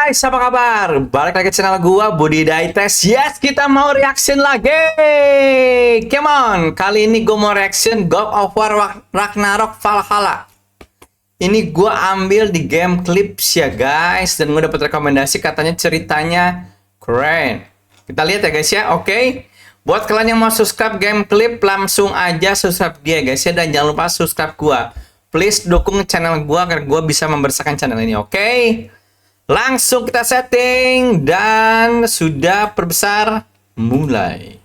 guys, apa kabar? Balik lagi ke channel gua, Budiidaites. Yes, kita mau reaction lagi. Come on, kali ini gua mau reaction godofwar Ragnarok Valhalla. Ini gua ambil di game clips ya guys, dan gua dapat rekomendasi katanya ceritanya keren. Kita lihat ya guys ya, oke? Buat kalian yang mau subscribe game clip, langsung aja subscribe dia guys ya, dan jangan lupa subscribe gua. Please dukung channel gua agar gua bisa membesarkan channel ini, oke? Langsung kita setting dan sudah perbesar, mulai.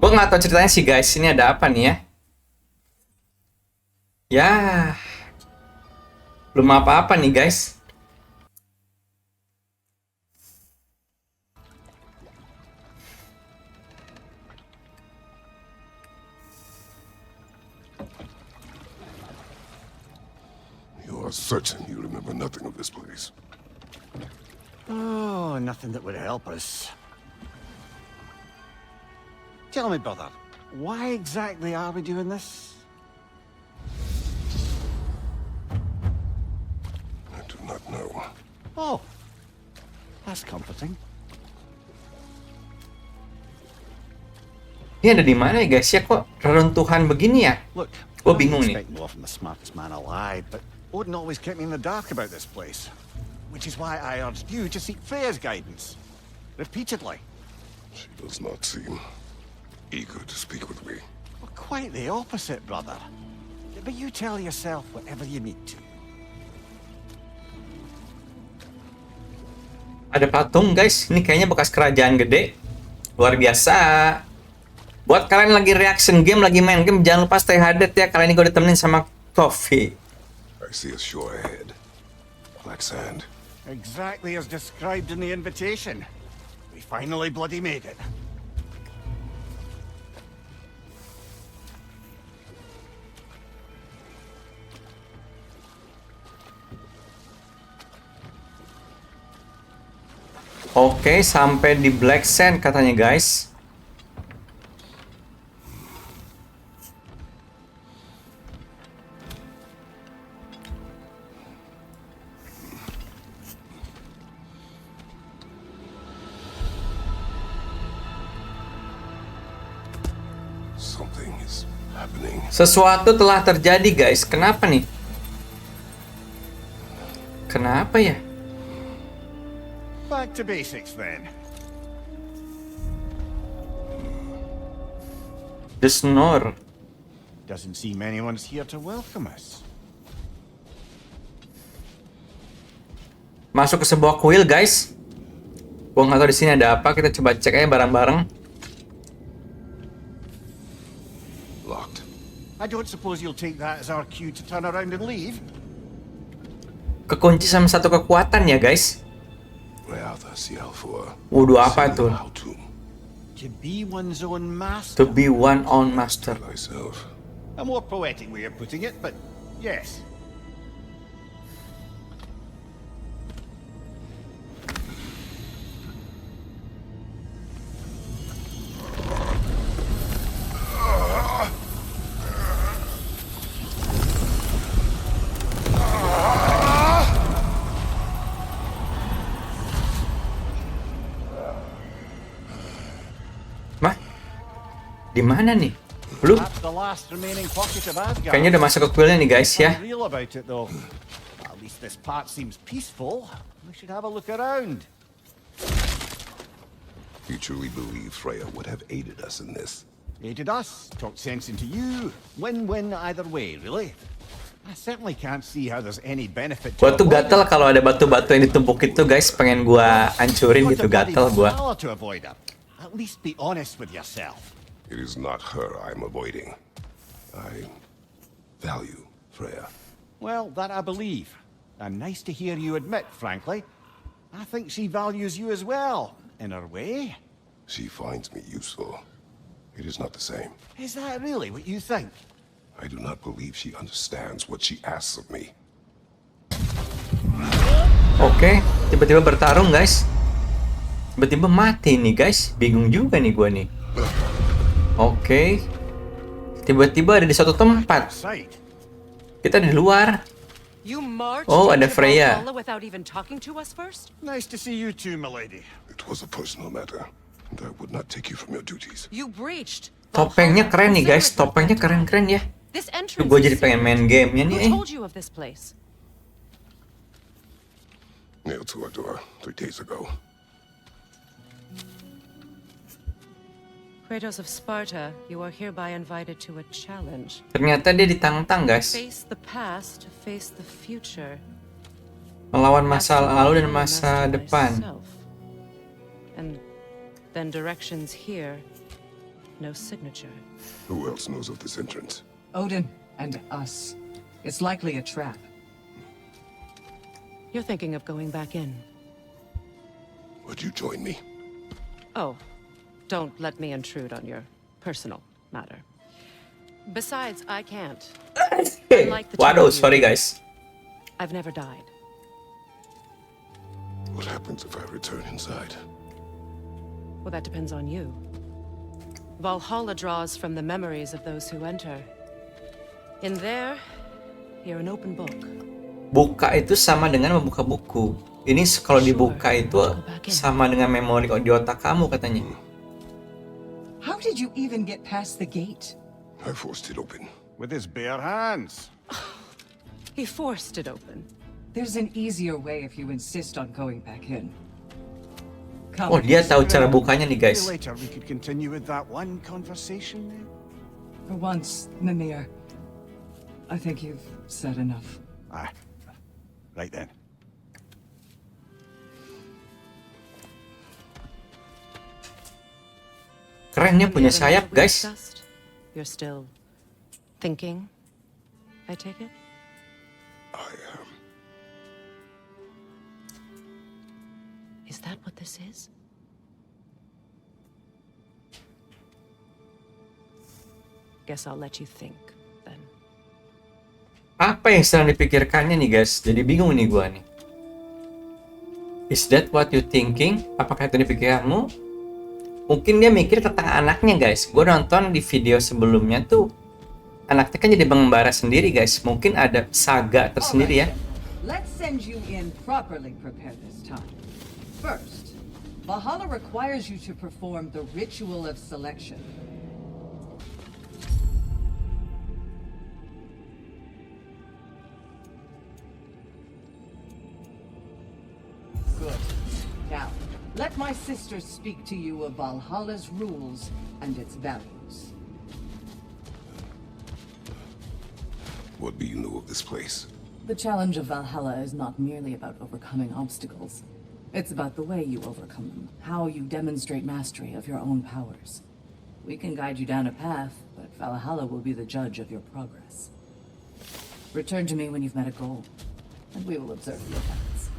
Gue nggak tahu ceritanya sih guys, ini ada apa nih ya? Ya, belum apa-apa nih guys. You are certain you remember nothing of this place? Oh, nothing that would help us. Tell me, brother, why exactly are we doing this? I do not know. Oh, that's comforting. Ini ada di mana ya guys ya? Kok reruntuhan begini ya? Look, Gue bingung nih. expect more from the smartest man alive, but Odin always kept me in the dark about this place, which is why I urged you to seek Freya's guidance repeatedly. She does not seem eager to speak with me. Well, quite the opposite, brother. But you tell yourself whatever you need to. Ada patung guys, ini kayaknya bekas kerajaan gede. Luar biasa. Buat kalian lagi reaction game, lagi main game, jangan lupa stay hydrated ya. Kali ini gue ditemenin sama coffee. I see a shore ahead. Black sand. Exactly as described in the invitation. We finally bloody made it. Oke, sampai di black sand katanya guys. Something is happening. Sesuatu telah terjadi guys. Kenapa nih? Kenapa ya? Back to basics then. The snore. Doesn't seem anyone's here to welcome us. Masuk ke sebuah kuil guys. Gua nggak tahu di sini ada apa. Kita coba cek aja bareng-bareng. Locked. I don't suppose you'll take that as our cue to turn around and leave? Kekunci sama satu kekuatan ya guys. Waduh, apa tuh? To be one's own master. To be one own master. A more poetic way of putting it, but yes. Mah? Di mana nih? Belum. That's the last remaining pocket of Asgard. Kayaknya udah masuk ke kuilnya nih guys ya. Real about it though. At least this part seems peaceful. We should have a look around. You truly believe Freya would have aided us in this? Aided us, talked sense into you. Win-win either way, really. I certainly can't see how there's any benefit to Gua tuh gatel kalau ada batu-batu yang ditumpuk itu guys, pengen gua hancurin gitu, gatel gua. To avoid her. At least be honest with yourself. It is not her I'm avoiding. I value Freya. Well, that I believe. And nice to hear you admit, frankly. I think she values you as well, in her way. She finds me useful. It is not the same. Is that really what you think? I do not believe she understands what she asks of me. Oke, tiba-tiba bertarung guys. Tiba-tiba mati nih guys. Bingung juga nih gua nih. Oke. Tiba-tiba ada di suatu tempat. Kita di luar. You marched Oh, ada into Freya. Valhalla without even talking to us first? Nice to see you too, milady. It was a personal matter, and I would not take you from your duties. You breached. Topengnya Valhalla. keren nih Consider guys, it like topengnya that time. keren-keren ya. This Tuh entrance gue is jadi pengen main secret. gamenya nih. Who told you of this place? Nailed to our door 3 days ago. Kratos of Sparta, you are hereby invited to a challenge. Ternyata dia ditantang guys, Face the past to face the future. melawan masa Master lalu dan Valhalla, masa master depan. myself. And then directions here, no signature. Who else knows of this entrance? Odin and us. It's likely a trap. You're thinking of going back in. Would you join me? Oh, don't let me intrude on your personal matter. Besides, I can't. Unlike the two Waduh, of you, sorry guys. I've never died. What happens if I return inside? Well, that depends on you. Valhalla draws from the memories of those who enter. In there, you're an open book. Buka itu sama dengan membuka buku. Ini kalau dibuka itu sama dengan memori di otak kamu katanya. How did you even get past the gate? I forced it open. With his bare hands. He forced it open. There's an easier way if you insist on going back in. Come. Oh, dia tahu cara bukanya nih guys. Maybe later we could continue with that one conversation then. For once, Mimir, I think you've said enough. Aye. Right then. Keren ya punya The other sayap night we guys. discussed, you're still thinking, I take it? I am. Is that what this is? Guess I'll let you think, then. Apa yang sedang dipikirkannya nih guys? Jadi bingung nih gua nih. Is that what you thinking? Apakah itu dipikirkanmu? Mungkin dia mikir tentang anaknya guys. Gue nonton di video sebelumnya tuh anaknya kan jadi pengembara sendiri guys. Mungkin ada saga tersendiri ya. Let's send you in properly prepared this time. First, Valhalla requires you to perform the ritual of selection. Good. Now, let my sister speak to you of Valhalla's rules and its values. What do you know of this place? The challenge of Valhalla is not merely about overcoming obstacles. It's about the way you overcome them, how you demonstrate mastery of your own powers. We can guide you down a path, but Valhalla will be the judge of your progress. Return to me when you've met a goal, and we will observe your paths.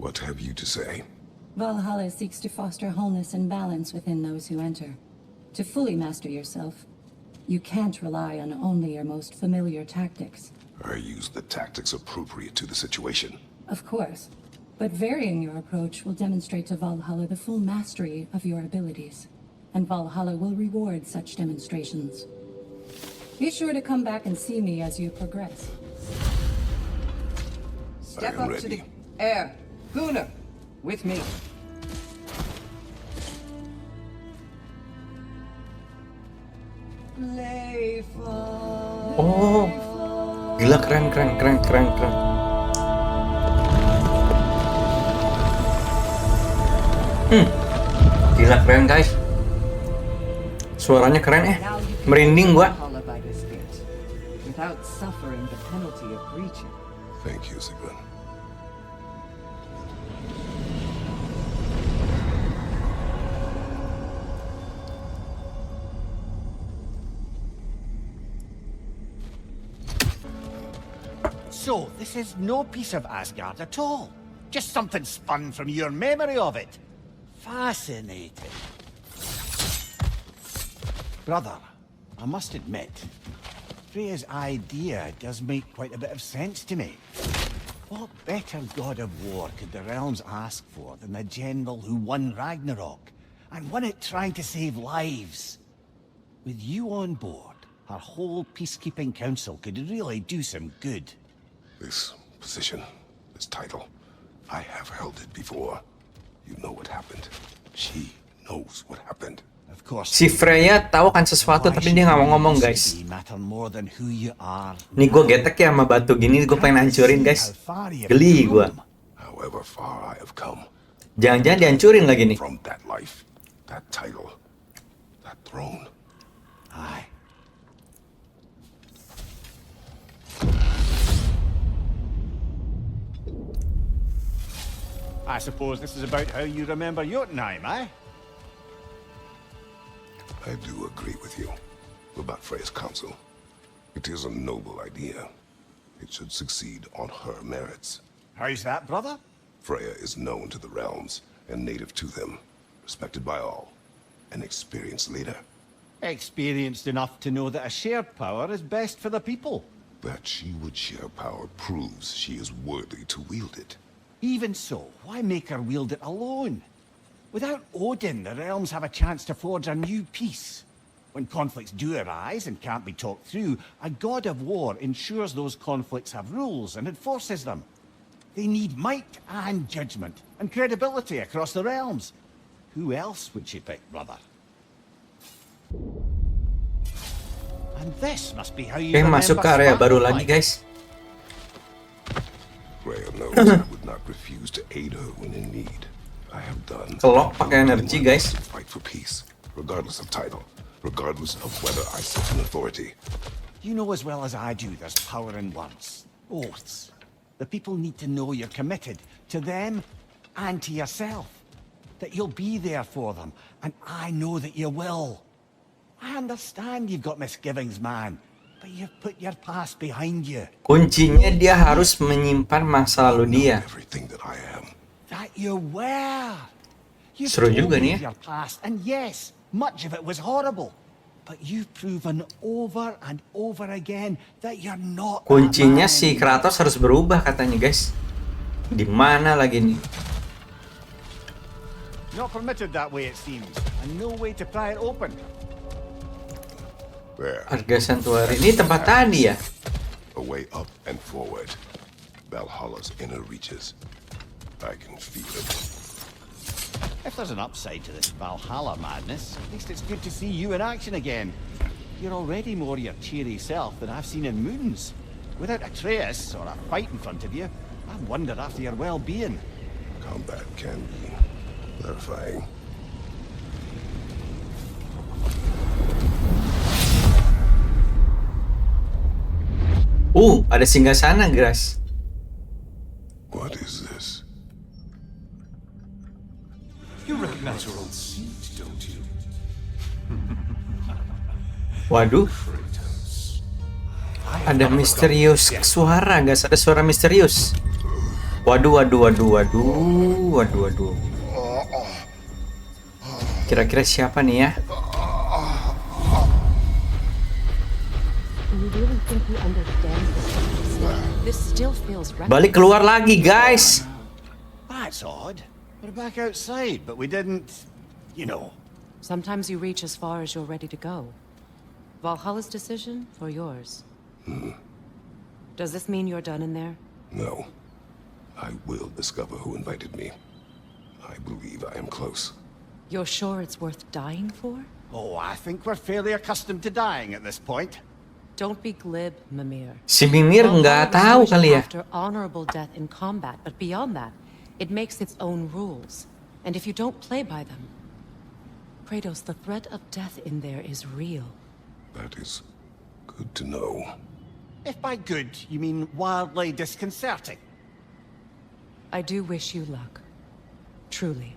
What have you to say? Valhalla seeks to foster wholeness and balance within those who enter. To fully master yourself, you can't rely on only your most familiar tactics. I use the tactics appropriate to the situation. Of course, but varying your approach will demonstrate to Valhalla the full mastery of your abilities, and Valhalla will reward such demonstrations. Be sure to come back and see me as you progress. Step I am up to the ready. air. Gunnar, with me. Play for. Oh, gila keren. Gila keren guys. Suaranya keren Now you can merinding gua. Valhalla by this gate, without suffering the penalty of breaching. Thank you, Sigmund. So, this is no piece of Asgard at all. Just something spun from your memory of it. Fascinating. Brother, I must admit, Freya's idea does make quite a bit of sense to me. What better god of war could the realms ask for than the general who won Ragnarok, and won it trying to save lives? With you on board, Our whole peacekeeping council could really do some good. This position, this title, I have held it before. You know what happened. She knows what happened. Of course. Si Freya tahu kan sesuatu tapi dia nggak mau ngomong, guys. Matter more than who you are. Nih gue getek ya sama batu gini, gue pengen hancurin, guys. Geli gue. However far I have come. Jangan-jangan dihancurin lagi nih. From that life, that title, that throne. Aye. I suppose this is about how you remember Jotunheim, eh? I do agree with you about Freya's council. It is a noble idea. It should succeed on her merits. How's that, brother? Freya is known to the realms and native to them, respected by all, an experienced leader. Experienced enough to know that a shared power is best for the people. That she would share power proves she is worthy to wield it. Even so, why make her wield it alone? Without Odin, the realms have a chance to forge a new peace. When conflicts do arise and can't be talked through, a god of war ensures those conflicts have rules and enforces them. They need might and judgment and credibility across the realms. Who else would she pick, brother? And this must be how you Oke, remember masuk ke area baru lagi, Spartan, guys. Freya knows I would not refuse to aid her when in need. I have done. Kelok pakai energi, guys. Fight for peace, regardless of title, regardless of whether I sit in authority. You know as well as I do there's power in words, oaths. The people need to know you're committed to them and to yourself. That you'll be there for them, and I know that you will. I understand you've got misgivings, man, but you've put your past behind you. Kuncinya dia harus menyimpan masa lalu dia. Everything that I am. That you were. You've Seru told juga me nih ya. of your past, and yes, much of it was horrible. But you've proven over and over again that you're not. Kuncinya si Kratos harus berubah katanya, guys. Di mana lagi nih? Not permitted that way, it seems, and no way to pry it open. There. Harga santuari ini tempat tadi ya. A way up and forward. Valhalla's inner reaches. I can feel it. If there's an upside to this Valhalla madness, at least it's good to see you in action again. You're already more your cheery self than I've seen in moons. Without Atreus or a fight in front of you, I wonder after your well-being. Combat can be clarifying. Ada singgasana, guys. What is this? You recognize your old seat, don't you? Waduh, ada misterius suara, guys. Ada suara misterius. Waduh. Kira-kira siapa nih ya? You really think you understand this? This still feels Balik keluar lagi, guys. That's odd. We're back outside, but we didn't, you know. Sometimes you reach as far as you're ready to go. Valhalla's decision or yours? Does this mean you're done in there? No. I will discover who invited me. I believe I am close. You're sure it's worth dying for? Oh, I think we're fairly accustomed to dying at this point. Don't be glib, Mimir. Si Mimir nggak tahu kali ya. After honorable death in combat, but beyond that, it makes its own rules. And if you don't play by them, Kratos, the threat of death in there is real. That is good to know. If by good, you mean wildly disconcerting. I do wish you luck. Truly.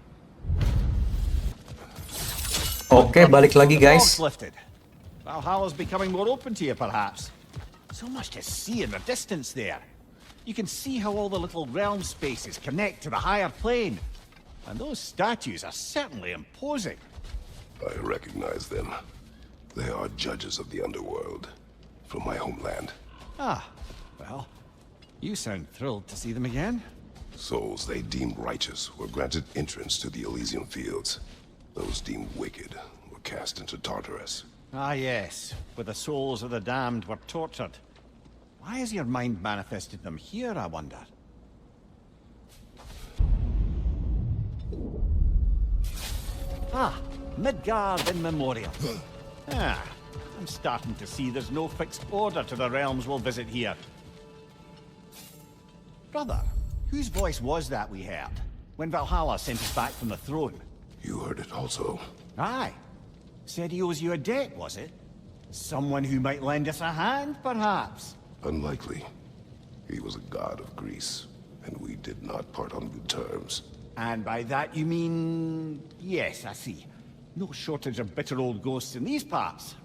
Oke, balik lagi, guys. Lifted. Valhalla's becoming more open to you, perhaps. So much to see in the distance there. You can see how all the little realm spaces connect to the higher plane. And those statues are certainly imposing. I recognize them. They are judges of the underworld from my homeland. Ah, well, you sound thrilled to see them again. Souls they deemed righteous were granted entrance to the Elysian fields. Those deemed wicked were cast into Tartarus. Ah, yes, where the souls of the damned were tortured. Why has your mind manifested them here, I wonder? Ah, Midgard in memoriam. I'm starting to see there's no fixed order to the realms we'll visit here. Brother, whose voice was that we heard when Valhalla sent us back from the throne? You heard it also. Aye. Said he owes you a debt, was it? Someone who might lend us a hand, perhaps? Unlikely. He was a god of Greece, and we did not part on good terms. And by that you mean... Yes, I see. No shortage of bitter old ghosts in these parts.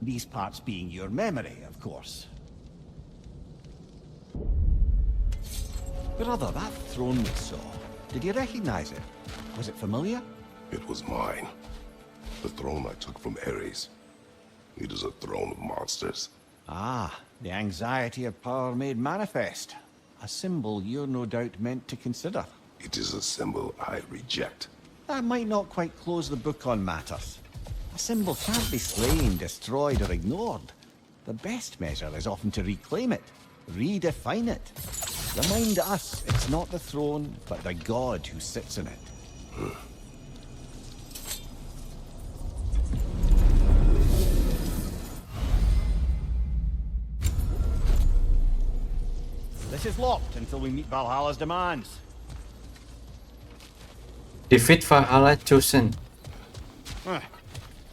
These parts being your memory, of course. Brother, that throne we saw, did you recognize it? Was it familiar? It was mine. The throne I took from Ares. It is a throne of monsters. Ah, the anxiety of power made manifest. A symbol you're no doubt meant to consider. It is a symbol I reject. That might not quite close the book on matters. A symbol can't be slain, destroyed, or ignored. The best measure is often to reclaim it, redefine it. Remind us it's not the throne, but the god who sits in it. This is locked until we meet Valhalla's demands. Defeat Valhalla chosen.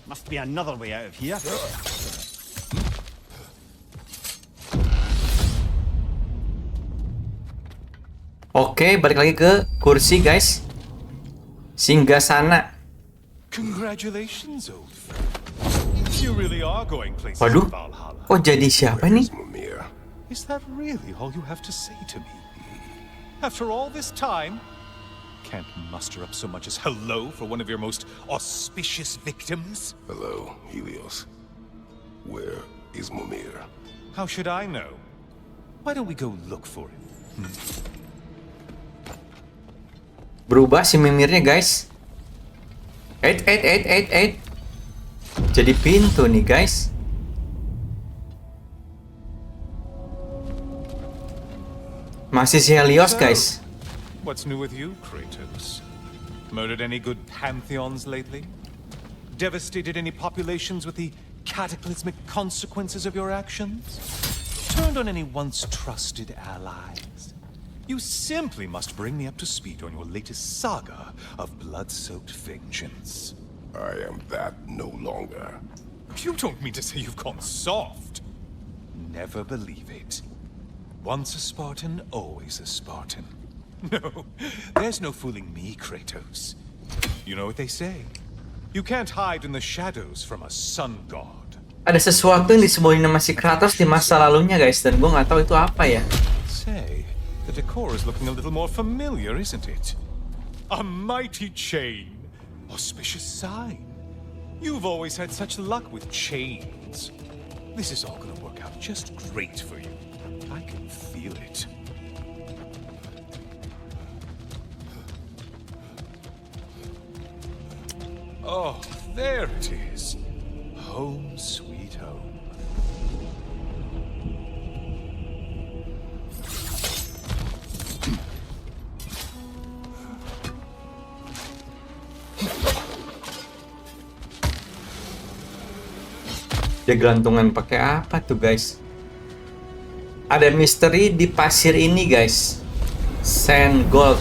Must be another way out of here. Oke, balik lagi ke kursi guys. Singgasana. Congratulations, old friend. You really are going places Waduh, in Valhalla. kok jadi siapa nih? Mimir. Is that really all you have to say to me? After all this time, can't muster up so much as hello for one of your most auspicious victims? Hello, Helios. Where is Mimir? How should I know? Why don't we go look for him? Berubah si Mimirnya guys. Jadi pintu nih guys. Masih si Helios guys. What's new with you, Kratos? Murdered any good pantheons lately? Devastated any populations with the cataclysmic consequences of your actions? Turned on any once trusted allies? You simply must bring me up to speed on your latest saga of blood-soaked vengeance. I am that no longer. You don't mean to say you've gone soft? Never believe it. Once a Spartan, always a Spartan. No, there's no fooling me, Kratos. You know what they say? You can't hide in the shadows from a sun god. Ada sesuatu yang disembunyiin sama si Kratos di masa lalunya guys, dan gue nggak tahu itu apa ya. Say, the decor is looking a little more familiar, isn't it? A mighty chain. Auspicious sign. You've always had such luck with chains. This is all gonna work out just great for you. I can feel it. Oh, there it is. Home sweet home. Dia gelantungan pakai apa tuh guys? Ada misteri di pasir ini guys. Sand gold.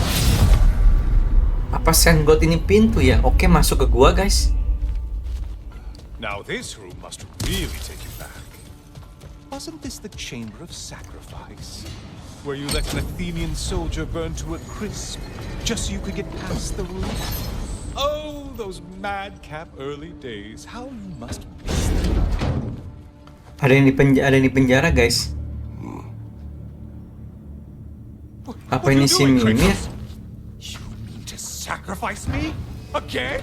Apa sand gold ini pintu ya? Oke, masuk ke gua guys. Now this room must really take you back. Wasn't this the chamber of sacrifice? Where you let an Athenian soldier burn to a crisp just so you could get past the roof? Oh, those madcap early days. How you must miss them. Ada yang di penjara guys. Apa ini si Mimir? You mean to sacrifice me? Again?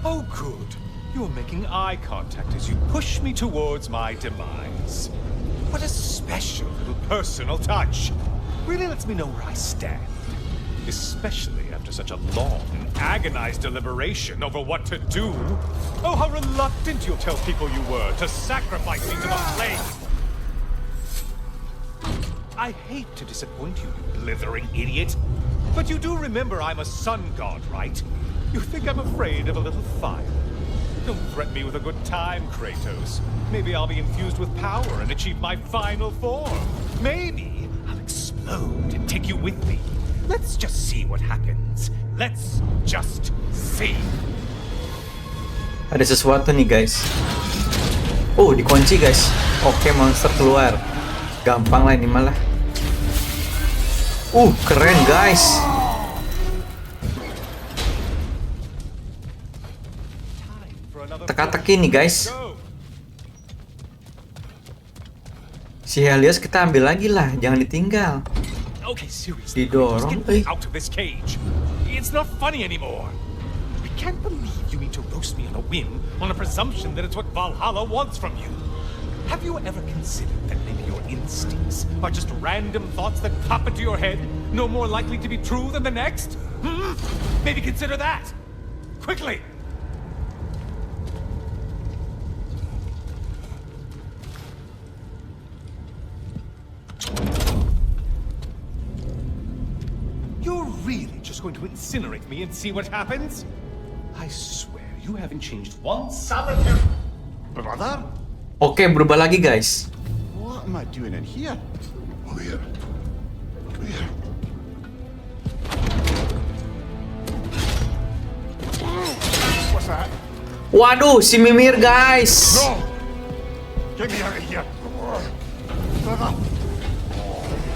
Oh, good. You're making eye contact as you push me towards my demise. What a special little personal touch. really lets me know where I stand. Especially after such a long and agonized deliberation over what to do. Oh, how reluctant you'll tell people you were to sacrifice me to the flame. I hate to disappoint you, you blithering idiot. But you do remember I'm a sun god, right? You think I'm afraid of a little fire? Don't threaten me with a good time, Kratos. Maybe I'll be infused with power and achieve my final form. Maybe I'll explode and take you with me. Let's just see what happens. Let's just see. Ada sesuatu nih guys. Oh, dikunci guys. Oke, monster keluar. Gampang lah ini malah. Keren guys. Teka-teki nih guys. Si Helios kita ambil lagi lah, jangan ditinggal. Okay, seriously. Didorong. Get me out of this cage. It's not funny anymore. I can't believe you mean to roast me on a whim on a presumption that it's what Valhalla wants from you. Have you ever considered that maybe your instincts are just random thoughts that pop into your head, no more likely to be true than the next? Maybe consider that. Quickly. You're really just going to incinerate me and see what happens? I swear you haven't changed one solitary... Brother? Oke, berubah lagi guys. What am I doing in here? Clear. Clear. What's that? Waduh, si Mimir guys. No! Get me out of here! Brother!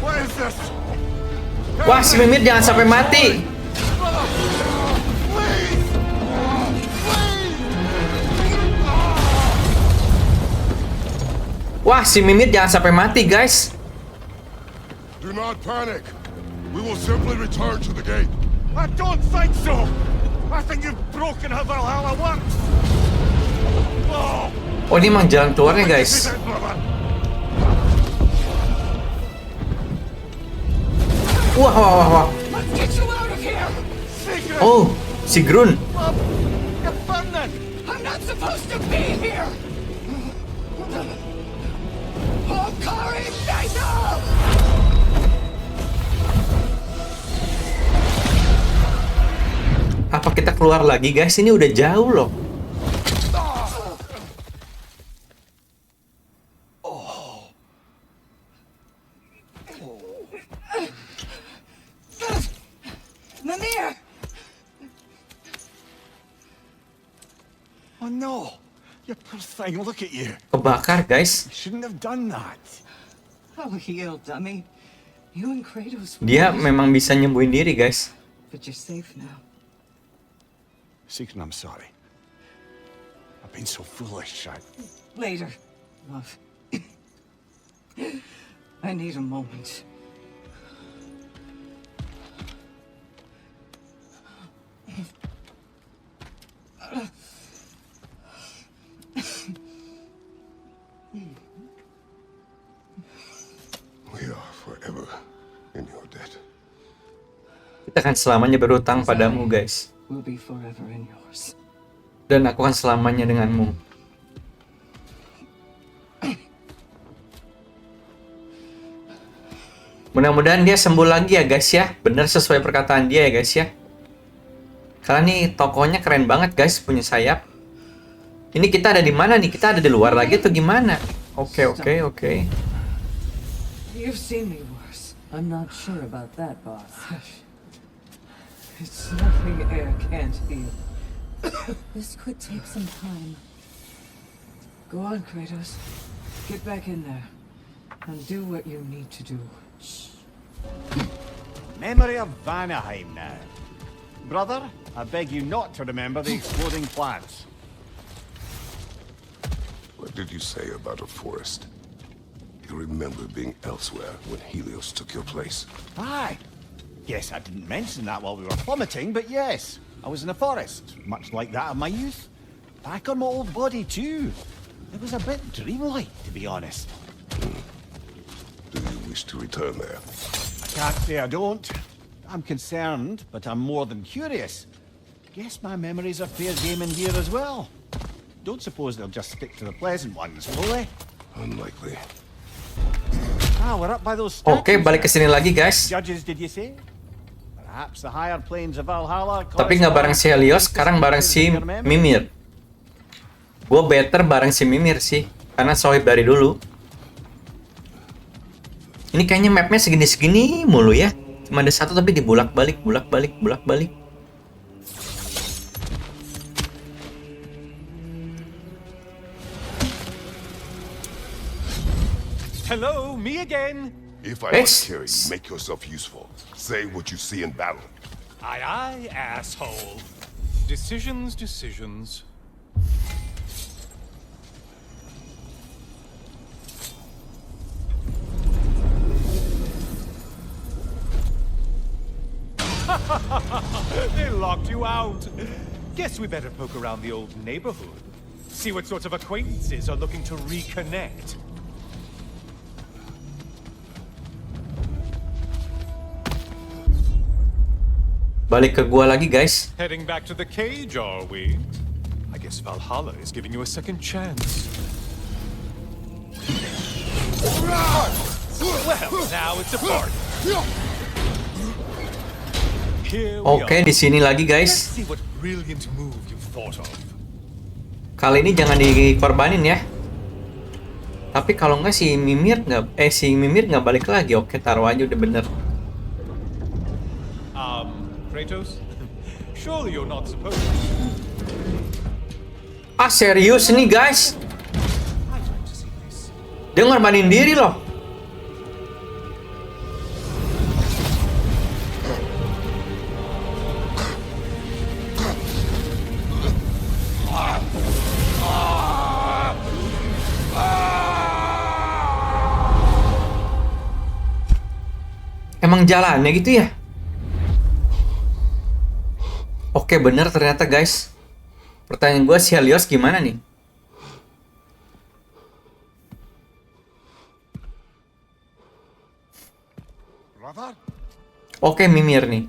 What is this? Wah, si Mimir jangan sampai mati. Brother! Please! Wah, si Mimir jangan sampai mati guys. Do not panic. We will simply return to the gate. I don't think so! I think you've broken how Valhalla works! Oh! Oh, ini emang jalan keluarnya guys. This is it, brother! Wah. Let's get you out of here! Secret! Oh, si Grun. You're burning! I'm not supposed to be here! Oh, Kari, bisa! Apa kita keluar lagi guys? Ini udah jauh loh. Mimir! Oh no! You poor thing, look at you! Kebakar guys. You shouldn't have done that! Oh, heal, dummy. You and Kratos were Dia right, memang bisa nyembuhin diri guys. but you're safe now. Secret, I'm sorry. I've been so foolish, Later, love. I need a moment. We are forever in your debt. Kita akan selamanya berutang padamu guys. We'll be forever in yours. Dan aku akan selamanya denganmu. Mudah-mudahan dia sembuh lagi ya guys ya. Bener sesuai perkataan dia ya guys ya. Karena nih tokonya keren banget guys, punya sayap. Ini kita ada di mana nih? Kita ada di luar lagi atau gimana? Oke. You've seen me worse. I'm not sure about that, boss. It's nothing air can't heal. This could take some time. Go on, Kratos. Get back in there. And do what you need to do. Memory of Vanaheim now. Brother, I beg you not to remember the exploding plants. What did you say about a forest? You remember being elsewhere when Helios took your place. Aye. Yes, I didn't mention that while we were plummeting, but yes, I was in a forest, much like that of my youth. Back on my old body, too. It was a bit dreamlike, to be honest. Do you wish to return there? I Can't say I don't. I'm concerned, but I'm more than curious. Guess my memories are fair game in here as well. Don't suppose they'll just stick to the pleasant ones, will they? Unlikely. Ah, we're up by those statues. Oke, balik ke sini lagi, guys. Judges, did you say? Perhaps the higher planes of Valhalla. Tapi nggak bareng si Helios, sekarang bareng si Mimir. Gue better bareng si Mimir sih, karena sohib dari dulu. Ini kayaknya mapnya segini-segini mulu ya. Cuma ada satu tapi dibulak-balik, bulak-balik, bulak-balik. Hello, me again. If I Yes. must carry you, make yourself useful. Say what you see in battle. Aye, aye, asshole. Decisions, decisions. They locked you out. Guess we better poke around the old neighborhood. See what sorts of acquaintances are looking to reconnect. Balik ke gua lagi, guys. Heading back to the cage, are we? I guess Valhalla is giving you a second chance. Well, now it's a party. Here we Oke, are. di sini lagi, Let's guys. see what brilliant move you've thought of. Kali ini jangan dikorbanin ya. Tapi kalau nggak si Mimir nggak balik lagi. Oke, taruh aja udah bener. Kratos? Surely you're not supposed to. Ah, serius nih, guys? I'd like to see this. Dia ngorbanin diri loh. Emang jalannya gitu ya? Oke, bener ternyata, guys. Pertanyaan gue, si Helios gimana nih? Brother? Oke, Mimir nih.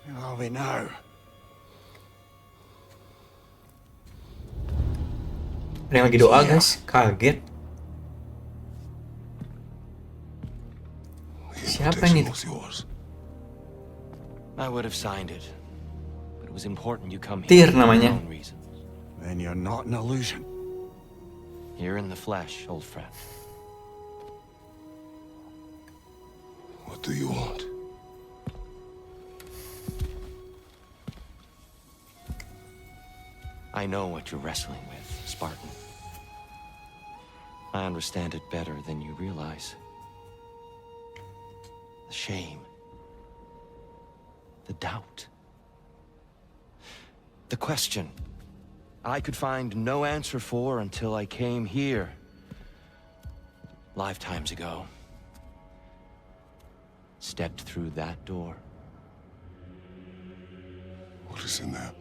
Where are we now? Ada yang lagi doa, guys. Kaget. Siapa ini? Was yours. I would have signed it, but it was important you come Tyr here for namanya. your own reasons. Then you're not an illusion. Here in the flesh, old friend. What do you want? I know what you're wrestling with, Spartan. I understand it better than you realize. The shame. The doubt. The question I could find no answer for until I came here. Lifetimes ago. Stepped through that door. What is in there?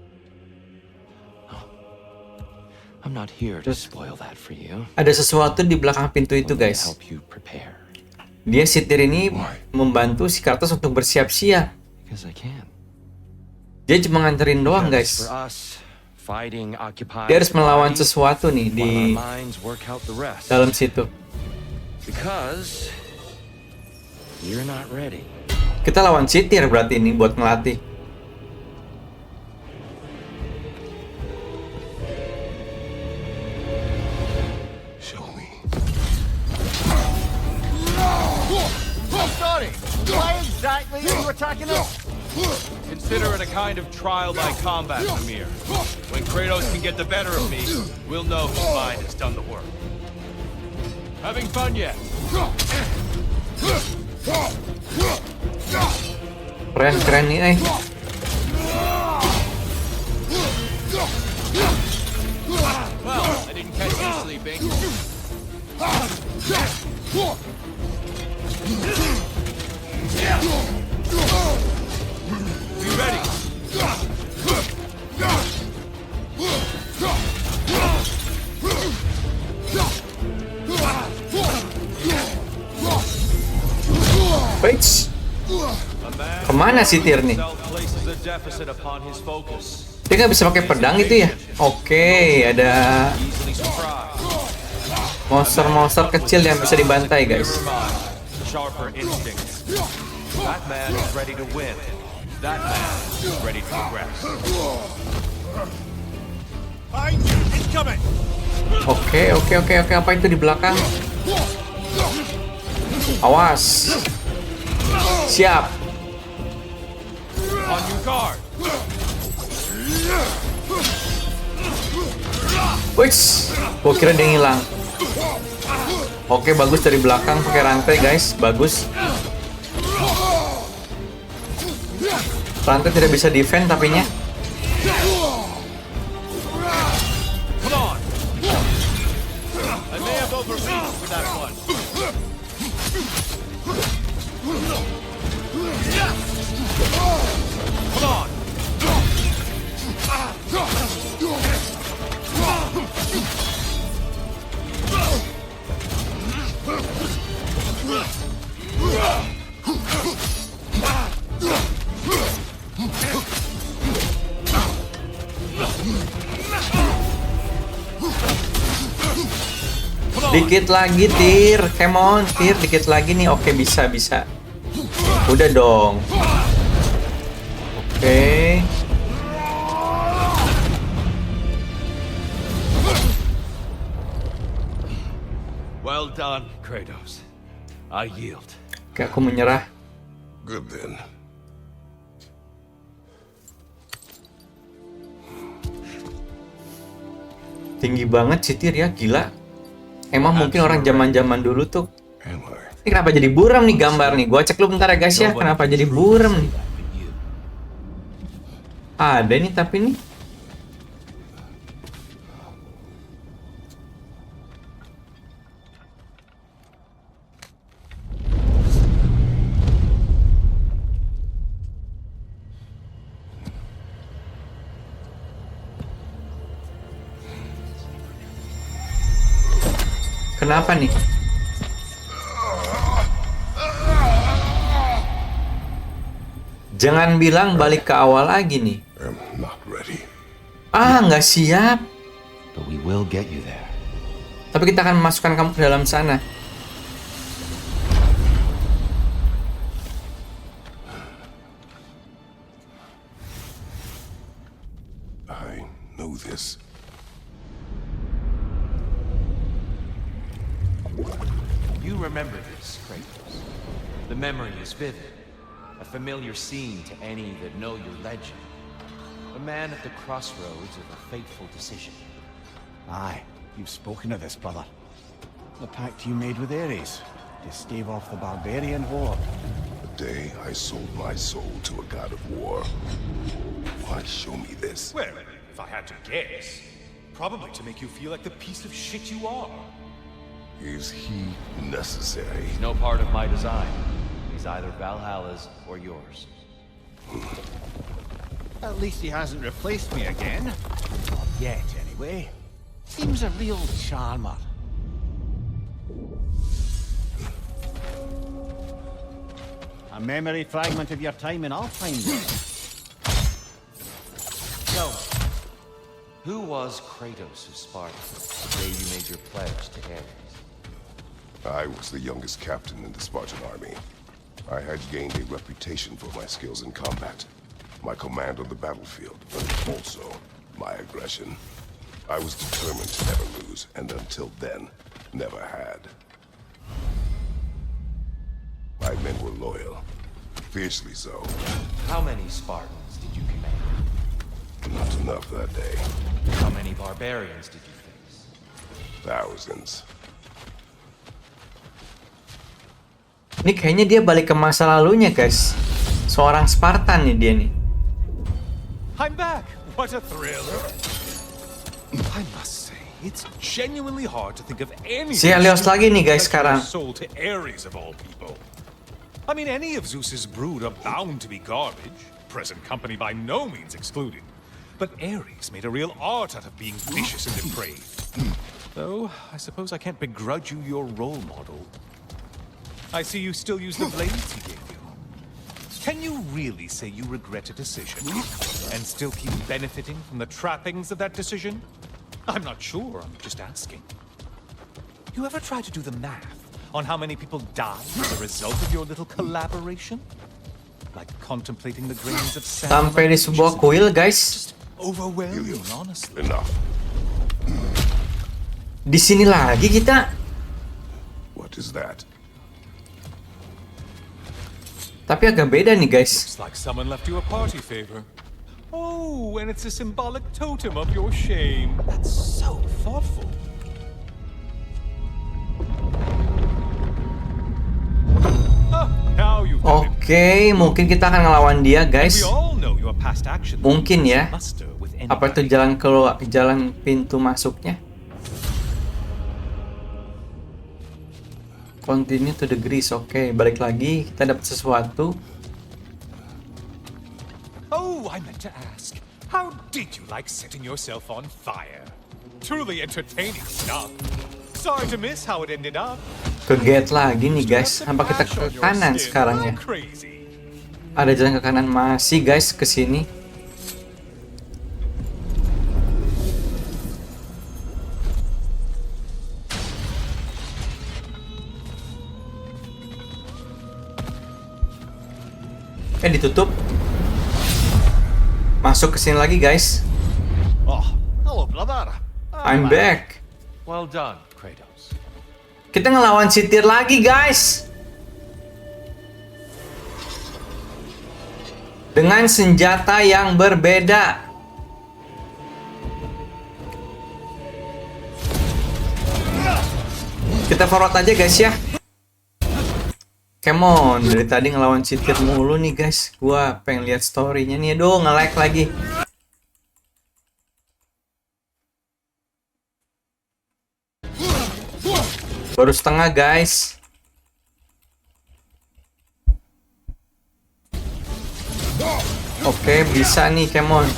I'm not here to spoil that for you. Ada sesuatu di belakang pintu itu, Only to guys. help you prepare. Dia si Tyr ini membantu si Kratos untuk bersiap-siap. Because I can. Dia cuma nganterin doang, guys. For us, fighting occupies Dia harus the melawan body, sesuatu nih di while our minds work out the rest. dalam situ. Because you're not ready. Kita lawan si Tyr berarti ini buat ngelatih. Show me. Sorry, why exactly are you attacking us? Consider it a kind of trial by combat, Mimir. When Kratos can get the better of me, we'll know whose mind has done the work. Having fun yet? Keren nih, Well, I didn't catch you sleeping. Be ready. Gimana sih Tyr nih? Places a deficit upon his focus. Dia nggak bisa pakai pedang itu ya? Oke, ada Easily surprised. monster-monster kecil yang bisa dibantai, guys. Sharper instincts. That man is ready to win. That man is ready to progress. Oke. Apa itu di belakang? Awas. Siap. On your guard. Wih, gua kira dia ngilang. Oke, bagus dari belakang pakai rantai, guys. Bagus. Rantai tidak bisa defend tapinya. Come on. I may have overreached with that one. Come on. Dikit lagi, Tyr. Come on, Tyr. Dikit lagi nih. Oke, bisa. Udah dong. Oke. Well done, Kratos. I yield. Oke, aku menyerah. Good then. Tinggi banget sih Tyr ya, gila. Emang mungkin orang zaman-zaman dulu tuh. Am I? Ini kenapa jadi buram nih gambar nih? Gua cek lu bentar ya guys ya, kenapa jadi buram nih? Ada nih tapi nih. Kenapa nih? Jangan bilang balik ke awal lagi nih. Am not ready. Nggak siap. But we will get you there. Tapi kita akan memasukkan kamu ke dalam sana. I know this. You remember this, Kratos. The memory is vivid. A familiar scene to any that know your legend. A man at the crossroads of a fateful decision. Aye, you've spoken of this, brother. The pact you made with Ares to stave off the barbarian horde. The day I sold my soul to a god of war. Why show me this? Well, if I had to guess, probably to make you feel like the piece of shit you are. Is he necessary? He's no part of my design. He's either Valhalla's or yours. At least he hasn't replaced me again. Not yet, anyway. Seems a real charmer. A memory fragment of your time in Alfheim. So, who was Kratos of Sparta the day you made your pledge to Ares? I was the youngest captain in the Spartan army. I had gained a reputation for my skills in combat, my command on the battlefield, but also my aggression. I was determined to never lose, and until then, never had. My men were loyal, fiercely so. How many Spartans did you command? Not enough that day. How many barbarians did you face? Thousands. Ini kayaknya dia balik ke masa lalunya guys. Seorang Spartan nih dia nih. I'm back! What a thrill! I must say, it's genuinely hard to think of any Si Helios lagi nih guys sekarang. sold to Ares of all people. I mean, any of Zeus's brood are bound to be garbage, present company by no means excluded. But Ares made a real art out of being vicious and depraved. Though, I suppose I can't begrudge you your role model. I see you still use the blades he gave you. Can you really say you regret a decision and still keep benefiting from the trappings of that decision? I'm not sure, I'm just asking. You ever try to do the math on how many people died as a result of your little collaboration? Like contemplating the grains of sand. Sampai di sebuah kuil, guys. Just overwhelming, honestly. Enough. Di sini lagi kita. What is that? Tapi agak beda nih, guys. Looks like someone left you a party favor. Oh, and it's a symbolic totem of your shame. That's so thoughtful. Now you've done it. Oke, mungkin kita akan ngelawan dia, guys. We all know your past actions Mungkin ya. muster with any Apa itu jalan keluar, jalan pintu masuknya? Continue to the grease. Oke, balik lagi. Kita dapat sesuatu. Oh, I meant to ask. How did you like setting yourself on fire? Truly entertaining stuff. Sorry to miss how it ended up. Ke gate lagi nih, guys. Apa kita ke kanan sekarang ya? Crazy. Ada jalan ke kanan masih, guys, ke sini. Ditutup. Masuk ke sini lagi, guys. Oh, hello, brother. I'm back. Well done, Kratos. Kita ngelawan Sitir lagi, guys. Dengan senjata yang berbeda. Kita forward aja, guys, ya. Come on, dari tadi ngelawan Sitir mulu nih, guys. Gua pengen lihat story-nya nih. Aduh, nge-lag lagi. Baru setengah, guys. Oke, bisa nih, come on.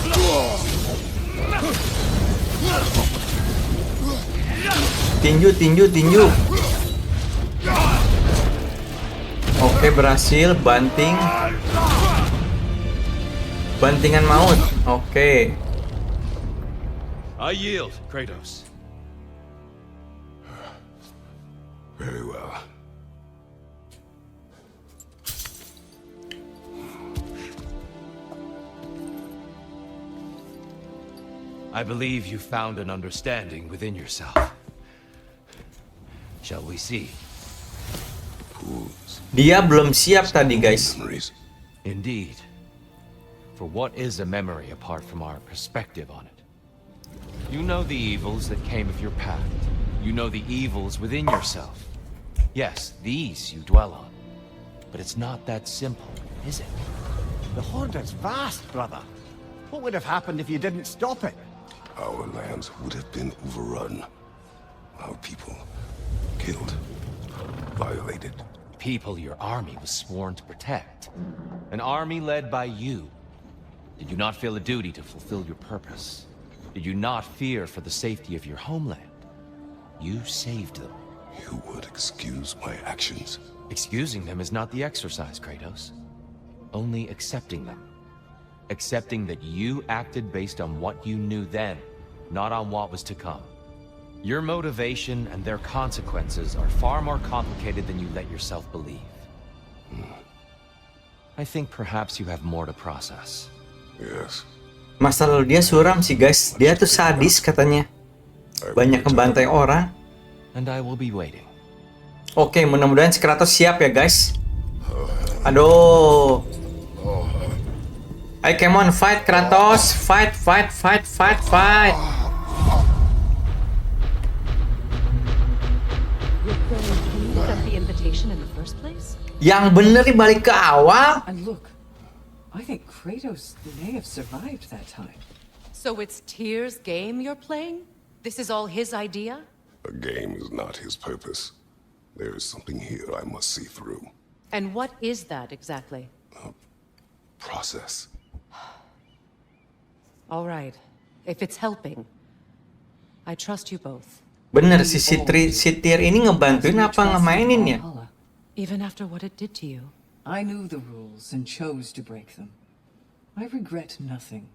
Tinju, tinju, tinju. Oke, berhasil. Banting. Bantingan maut. Oke. I yield, Kratos. Very well. I believe you found an understanding within yourself. Shall we see? Dia belum siap tadi, guys. Memories. Indeed. For what is a memory apart from our perspective on it? You know the evils that came of your path. You know the evils within yourself. Yes, these you dwell on. But it's not that simple, is it? The Horde is vast, brother. What would have happened if you didn't stop it? Our lands would have been overrun. Our people killed, violated. People your army was sworn to protect. An army led by you. Did you not feel a duty to fulfill your purpose? Did you not fear for the safety of your homeland? You saved them. You would excuse my actions. Excusing them is not the exercise, Kratos. Only accepting them. Accepting that you acted based on what you knew then, not on what was to come. Your motivation and their consequences are far more complicated than you let yourself believe. I think perhaps you have more to process. Yes. Masa lalu dia suram sih, guys. Dia tuh sadis katanya. Banyak ngebantai orang. And I will be waiting. Oke, mudah-mudahan si Kratos siap ya, guys. Aduh. Ayo, come on, fight Kratos. Fight, fight, fight, fight, fight. The invitation in the first place? Yang bener nih balik ke awal. And look, I think Kratos may have survived that time. So it's Tyr's game you're playing? This is all his idea? A game is not his purpose. There is something here I must see through. And what is that exactly? Process. All right. If it's helping, I trust you both. Bener si Tyr ini ngebantuin apa ngemainin ya? Valhalla. Even after what it did to you. I knew the rules and chose to break them. I regret nothing.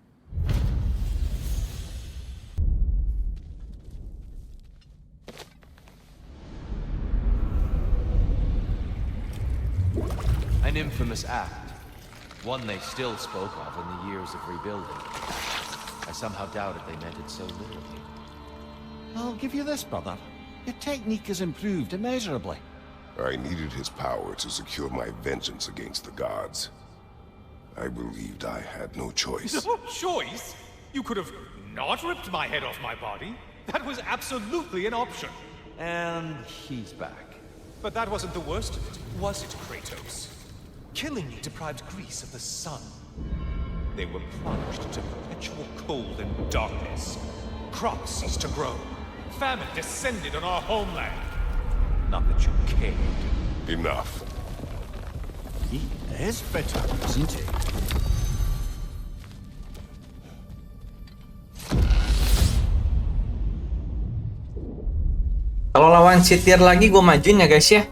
An infamous act. One they still spoke of in the years of rebuilding. I somehow doubted they meant it so literally. I'll give you this, brother. Your technique has improved immeasurably. I needed his power to secure my vengeance against the gods. I believed I had no choice. No choice? You could have not ripped my head off my body. That was absolutely an option. And he's back. But that wasn't the worst of it, was it, Kratos? Killing me deprived Greece of the sun. They were plunged into perpetual cold and darkness. Crops ceased to grow. Famine descended on our homeland. Not that you cared. Enough. He is bitter, isn't he? Kalau lawan sitir lagi gue majuin ya guys ya.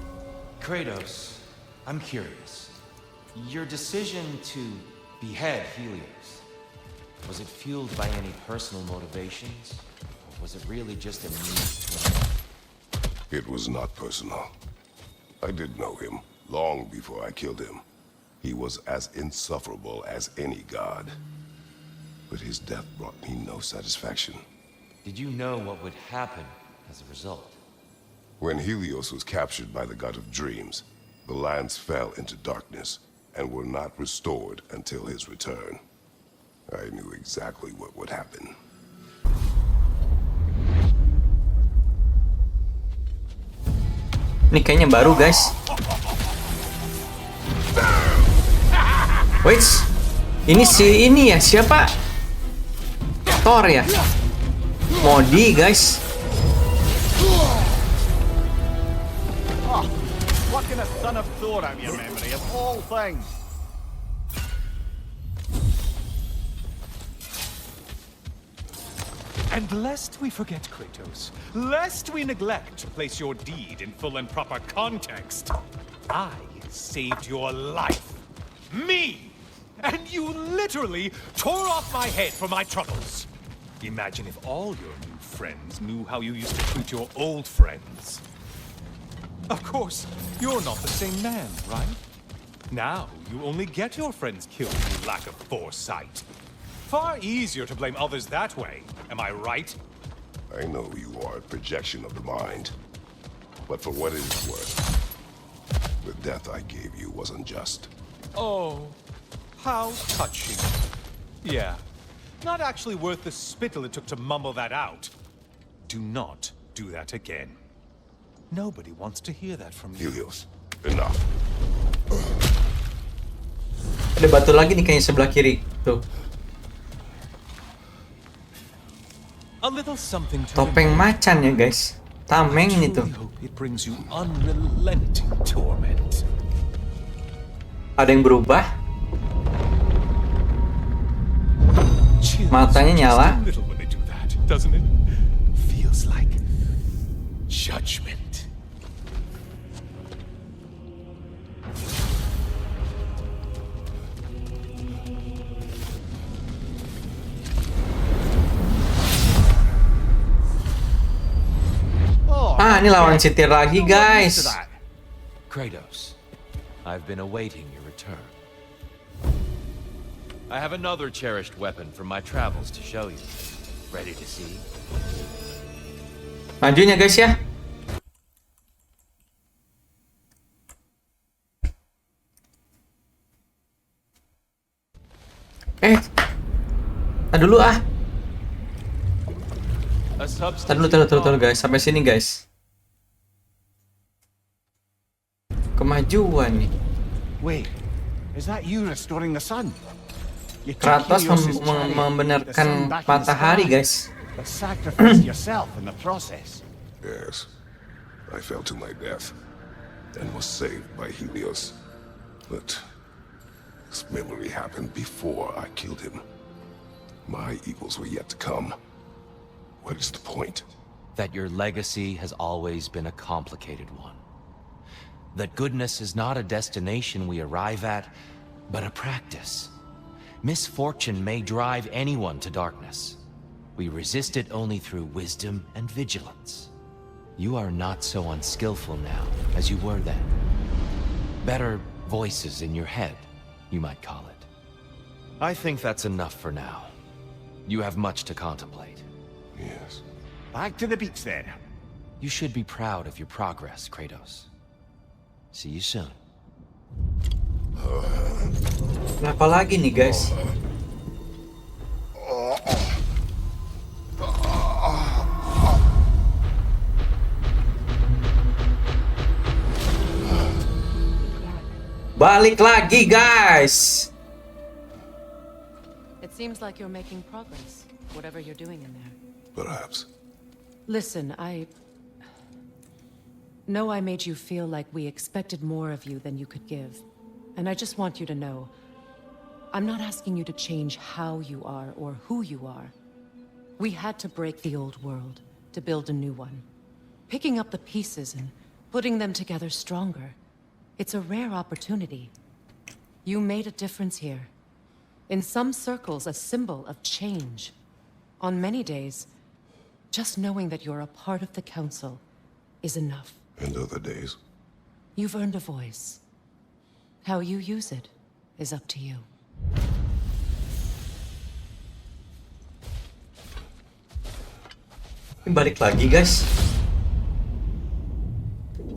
Kratos, I'm curious. Your decision to behead Helios, was it fueled by any personal motivations? Or was it really just a means to an end? It was not personal. I did know him long before I killed him. He was as insufferable as any god. But his death brought me no satisfaction. Did you know what would happen as a result? When Helios was captured by the god of dreams, the lands fell into darkness and were not restored until his return. I knew exactly what would happen. Ini kayaknya baru guys. Wait, ini ya siapa? Thor ya? Modi guys. Plucking a son of Thor out of your memory of all things. And lest we forget, Kratos, lest we neglect to place your deed in full and proper context, I saved your life. Me! And you literally tore off my head for my troubles. Imagine if all your new friends knew how you used to treat your old friends. Of course, you're not the same man, right? Now, you only get your friends killed through lack of foresight. Far easier to blame others that way, am I right? I know you are a projection of the mind, but for what it is worth, the death I gave you was unjust. Oh, how touching. Yeah, not actually worth the spittle it took to mumble that out. Do not do that again. Nobody wants to hear that from you. Helios, enough. Ada batu lagi nih kayaknya sebelah kiri. Tuh. A little something to Topeng macan ya guys. Tameng ini tuh. hope it brings you unrelenting torment. Ada yang berubah. Chills Matanya just nyala. a little when they do that, doesn't it? Feels like judgment. Ah, ini lawan sitir lagi guys. Kratos, I've been awaiting your return. I have another cherished weapon from my travels to show you. Ready to see? Majuin ya guys ya. Tar dulu ah. A Tar dulu guys. Sampai sini guys. Kemajuan nih. Wait, is that you restoring the sun? You took Kratos Helios' chariot, the sun membenarkan back in the matahari sky, guys. but sacrificed yourself in the process. Yes, I fell to my death and was saved by Helios. But this memory happened before I killed him. My evils were yet to come. What is the point? That your legacy has always been a complicated one. That goodness is not a destination we arrive at, but a practice. Misfortune may drive anyone to darkness. We resist it only through wisdom and vigilance. You are not so unskillful now as you were then. Better voices in your head, you might call it. I think that's enough for now. You have much to contemplate. Yes. Back to the beach then. You should be proud of your progress, Kratos. See you soon. Kenapa lagi nih guys? Balik lagi guys. It seems like you're making progress, whatever you're doing in there. Perhaps. Listen, I know I made you feel like we expected more of you than you could give. And I just want you to know, I'm not asking you to change how you are or who you are. We had to break the old world to build a new one. Picking up the pieces and putting them together stronger. It's a rare opportunity. You made a difference here. In some circles, a symbol of change. On many days, just knowing that you're a part of the Council is enough. And other days? You've earned a voice. How you use it is up to you. Balik lagi guys.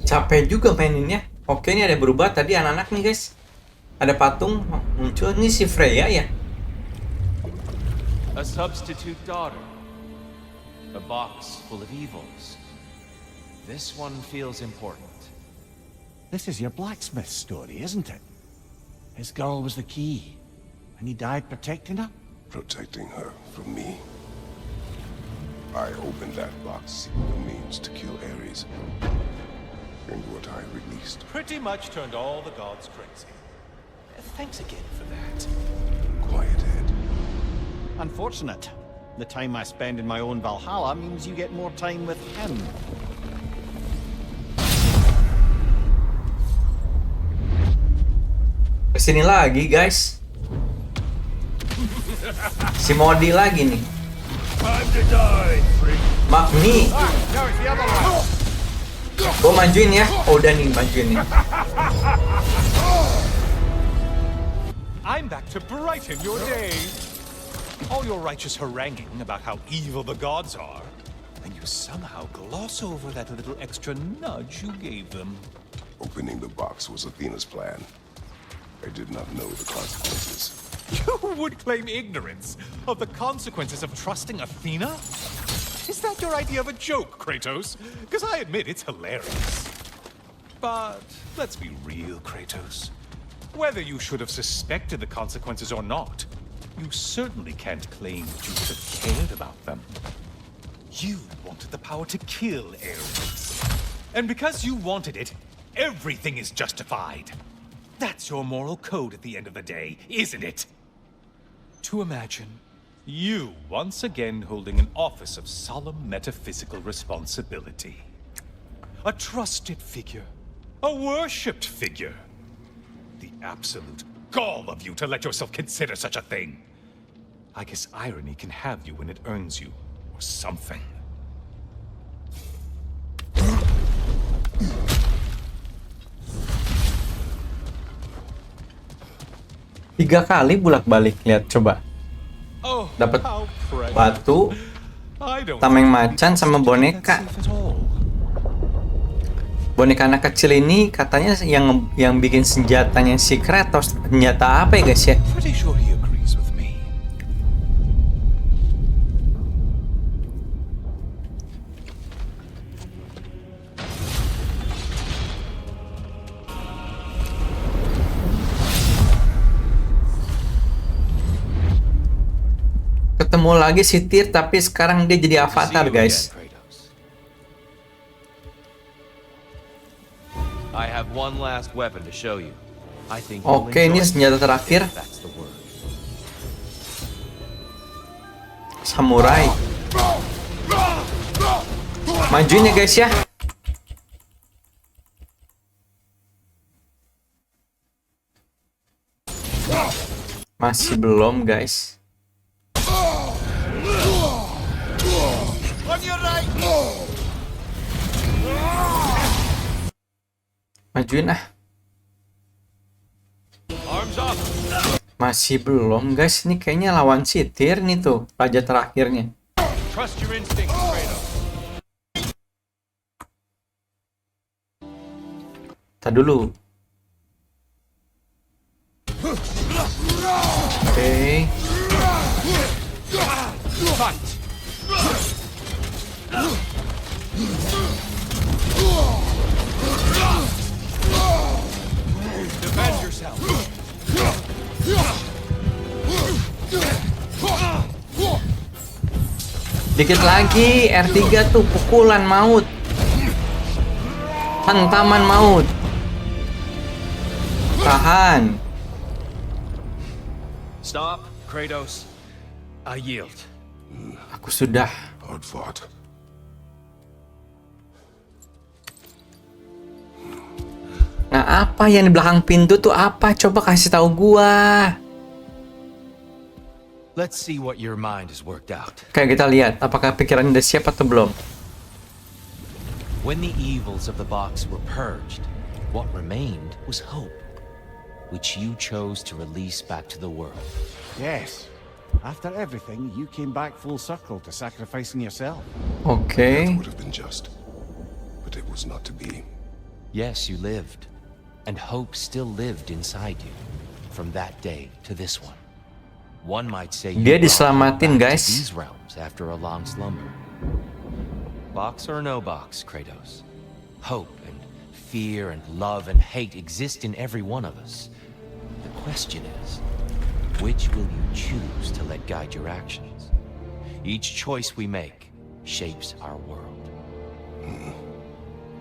Capek juga maininnya. Oke, ini ada berubah tadi anak-anak nih guys. Ada patung muncul, ini si Freya ya. A substitute daughter. A box full of evils. This one feels important. This is your blacksmith story, isn't it? His girl was the key, and he died protecting her? Protecting her from me. I opened that box seeking the means to kill Ares. And what I released. Pretty much turned all the gods crazy. Thanks again for that. Quiet head. Unfortunate. The time I spend in my own Valhalla means you get more time with him. Kesini lagi guys. Si Modi lagi nih. Time to die, freak. Magni. No, it's the other one. Gue majuin ya. Oh, udah nih majuin nih. I'm back to brighten your day. All your righteous haranguing about how evil the gods are, and you somehow gloss over that little extra nudge you gave them. Opening the box was Athena's plan. I did not know the consequences. You would claim ignorance of the consequences of trusting Athena? Is that your idea of a joke, Kratos? Because I admit it's hilarious. But let's be real, Kratos. Whether you should have suspected the consequences or not, you certainly can't claim that you would have cared about them. You wanted the power to kill Ares. And because you wanted it, everything is justified. That's your moral code at the end of the day, isn't it? To imagine you once again holding an office of solemn metaphysical responsibility. A trusted figure. A worshipped figure. The absolute gall of you to let yourself consider such a thing. I guess irony can have you when it earns you, or something. Tiga kali bolak-balik, lihat coba. Dapat batu, tameng macan sama boneka. Boneka anak kecil ini katanya yang bikin senjatanya si Kratos. Senjata apa ya guys ya? Ketemu lagi si Tyr, tapi sekarang dia jadi avatar guys. Oke, ini senjata terakhir. Samurai. Majuin ya guys ya. Masih belum, guys. Majuin ah. Arms up. Masih belum, guys. Ini kayaknya lawan Sitir nih tuh, raja terakhirnya. Trust your instincts, Kratos. Tadi dulu. Oke. Fight. Defend yourself. Dikit lagi, R3 tuh pukulan maut. Hantaman maut. Tahan. Stop, Kratos. I yield. Aku sudah. Hard fought. Nah, apa yang di belakang pintu tuh apa? Coba kasih tahu gua. Let's see what your mind has worked out. Kayak kita lihat, apakah pikiran udah siap atau belum? When the evils of the box were purged, what remained was hope, which you chose to release back to the world. Yes. After everything, you came back full circle to sacrificing yourself. Oke. That would have been just. But it was not to be. Yes, you lived, and hope still lived inside you, from that day to this one. One might say you Dia brought diselamatin, hope back guys. to these realms after a long slumber. Box or no box, Kratos. Hope and fear and love and hate exist in every one of us. The question is, which will you choose to let guide your actions? Each choice we make shapes our world.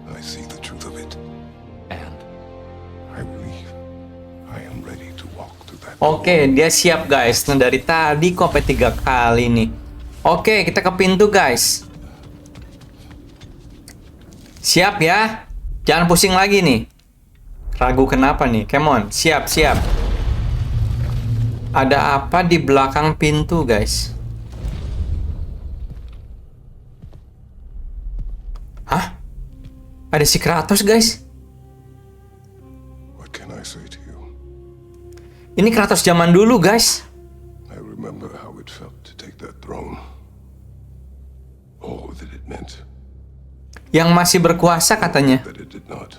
I see the truth of it. And I believe I am ready to walk through that. Oke, dia siap, guys. Nah, dari tadi kok sampai 3 kali nih. Oke, kita ke pintu, guys. Siap ya. Jangan pusing lagi nih. Ragu kenapa nih? Come on, siap, siap. Ada apa di belakang pintu, guys? Hah? Ada si Kratos, guys. What can I say to you? Ini Kratos zaman dulu, guys. I remember how it felt to take that throne. All that it meant, Yang masih berkuasa katanya. that it did not.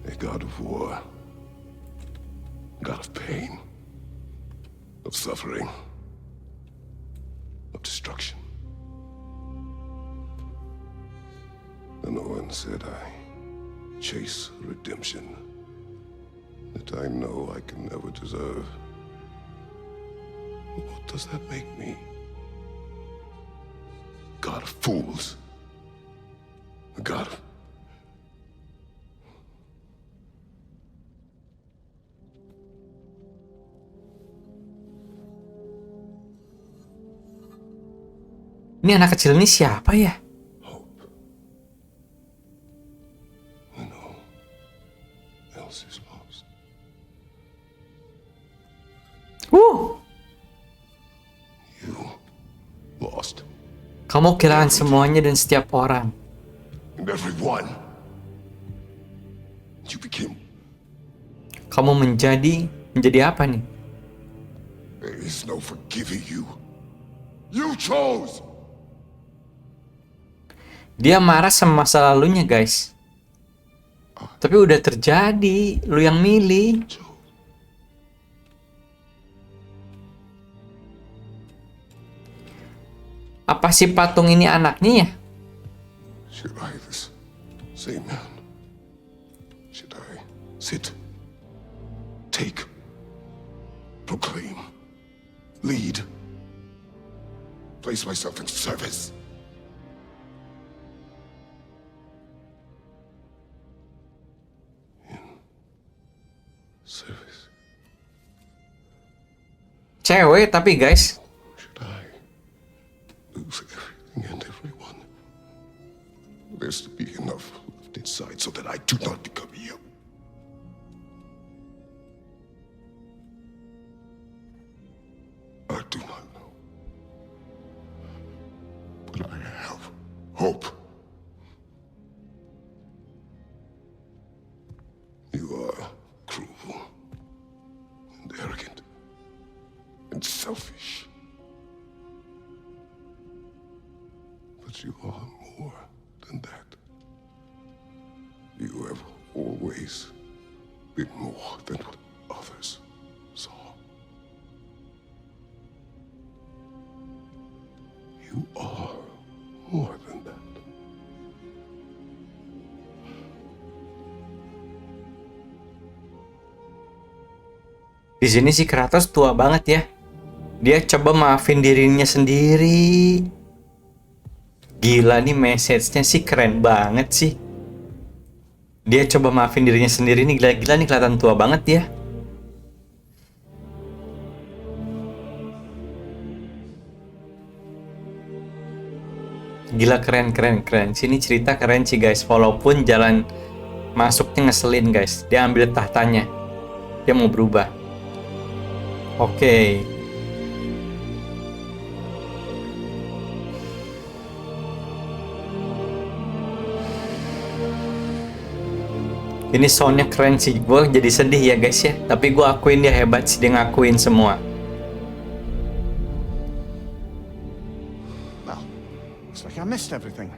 A god of war. God of pain. Of suffering. Of destruction. And no one said I chase redemption that I know I can never deserve. What does that make me? God of fools. A god of... Ini anak kecil ini siapa ya? hope. When all else is lost. You lost. Kamu kehilangan semuanya dan setiap orang. And everyone. You became... Kamu menjadi apa nih? There is no forgiving you. You chose! Dia marah sama masa lalunya, guys. Tapi udah terjadi, lu yang milih. Apa si patung ini anaknya ya? Should I this same man? Should I sit, take, proclaim, lead, place myself in service? In service? Cewek tapi, guys. Should I lose everything and everyone? There's to be enough left inside so that I do not become you. that I have hope. You are cruel and arrogant and selfish. But you are more than that. You have always been more than what others saw. You are more than that. Di sini si Kratos tua banget ya. Dia coba maafin dirinya sendiri. Gila nih, message-nya sih keren banget sih. Dia coba maafin dirinya sendiri nih, gila-gila nih, kelihatan tua banget ya. Gila, keren. Sini cerita keren sih guys. Walaupun jalan masuknya ngeselin guys. Dia ambil tahtanya. Dia mau berubah. Oke. Ini soundnya keren sih. Gue jadi sedih ya guys ya. Tapi gue akuin dia hebat sih. Dia ngakuin semua. Well, looks like I missed everything.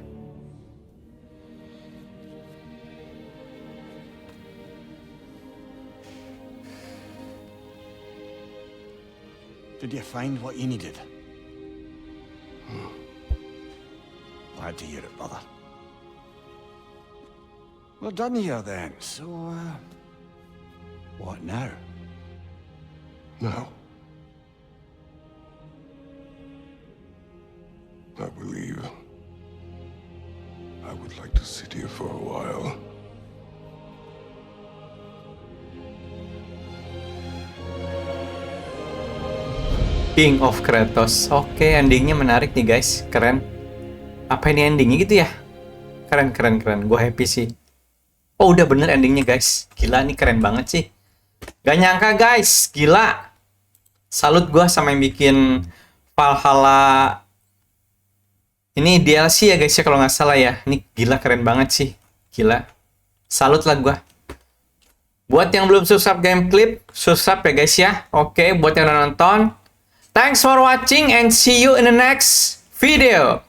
Did you find what you needed? Glad to hear it, brother. We're done here then, so, what now? Now, I believe I would like to sit here for a while. King of Kratos. Oke, endingnya menarik nih guys. Keren. Apa ini endingnya gitu ya? Keren. Gue happy sih. Oh, udah bener endingnya guys. Gila nih, keren banget sih. Gak nyangka guys. Gila. Salut gue sama yang bikin Valhalla. Ini DLC ya guys ya kalau nggak salah ya. Ini gila, keren banget sih. Gila. Salut lah gue. Buat yang belum subscribe Game Clip, subscribe ya guys ya. Oke, buat yang udah nonton, thanks for watching and see you in the next video.